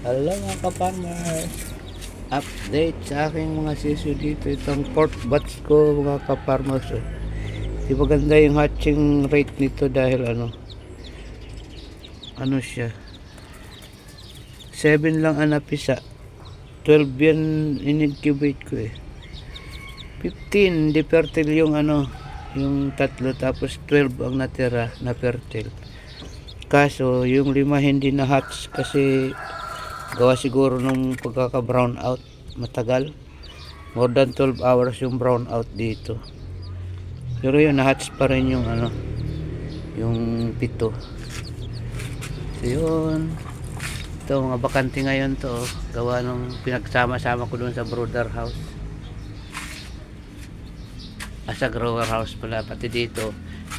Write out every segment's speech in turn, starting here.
Hello mga kaparmer, update sa aking mga sisyo dito. Itong pork butts ko mga kaparmers. Di maganda yung hatching rate nito dahil ano siya, 7 lang ang napisa, 12 yan in-incubate ko 15 di fertile yung yung tatlo, tapos 12 ang natira na fertile. Kaso yung 5 hindi na hatch kasi gawa siguro nung pagkaka brown out, matagal, more than 12 hours yung brown out dito. Pero yun, na-hatch pa rin yung yung 7. So yun, ito mga bakante ngayon to, gawa nung pinagsama-sama ko doon sa brooder house, sa grower house pala. Pati dito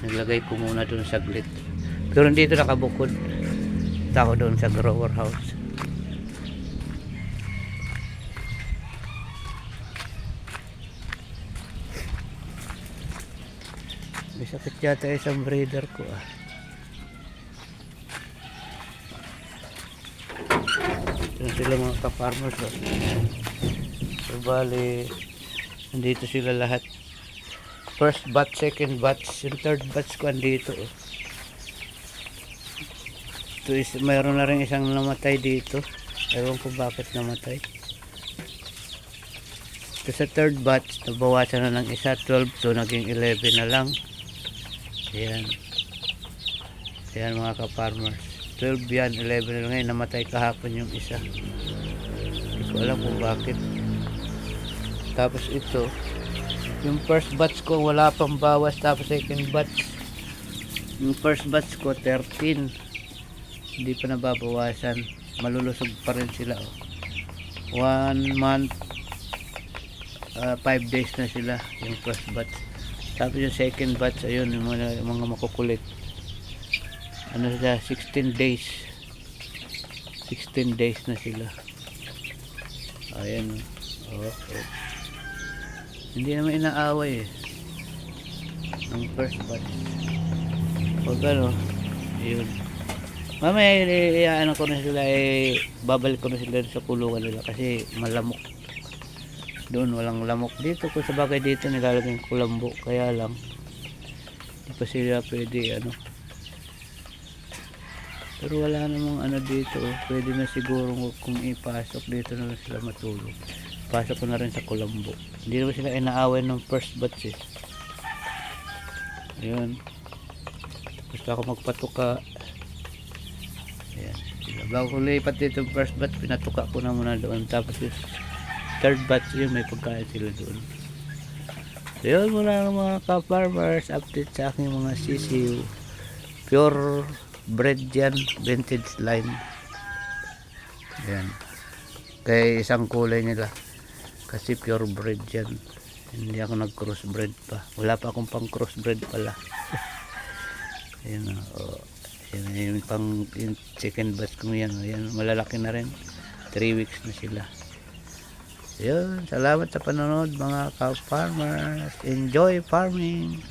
naglagay ko muna doon saglit, pero dito nakabukod ako doon sa grower house. May sakit yata isang breeder ko Yan sila mga ka-farmers So bali, nandito sila lahat. First batch, second batch, yung third batch ko andito Ito is, mayroon na rin isang namatay dito. Ewan ko bakit namatay. Ito sa third batch, nabawasan na ng isa, 12 to naging 11 na lang. Ayan. Ayan mga ka-farmers. 12 yan, 11 na lang ngayon. Namatay kahapon yung isa. Hindi ko alam kung bakit. Tapos ito, yung first batch ko wala pang bawas. Tapos second batch, yung first batch ko 13. Hindi pa nababawasan. Malulusog pa rin sila 1 month 5 days na sila yung first batch. Tapos yung second batch, ayun, yung mga makukulit, sila, 16 days 16 days na sila. Ayan. Okay. Hindi naman inaaway ng first batch. Pag yun, mamaya ko na sila, babalik ko na sila sa kulungan nila kasi malamok doon. Walang lamok dito. Kung sa bagay dito nilalagay ko kulambo, kaya lang hindi pa sila pwede pero wala namang dito pwede na siguro kung ipasok dito na sila matulog. Pasok ko na rin sa kulambo. Hindi naman sila inaaway ng first batch ayun, gusto ako magpatuka. Ayan, bago ko lipat dito first batch, pinatuka ko na muna doon. Tapos yung third batch, yun, may pagkain sila doon. So yun muna ng mga ka-farmers, update sa aking mga sisiw. Pure bred yan, vintage line. Ayan, kaya isang kulay nila kasi pure bred yan. Hindi ako nag crossbred pa, wala pa akong pang crossbred pala. Ayan yung pang yung second batch ko yan. Ayan, malalaki na rin, 3 weeks na sila. Yun, salamat sa panonood mga ka-farmers. Enjoy farming.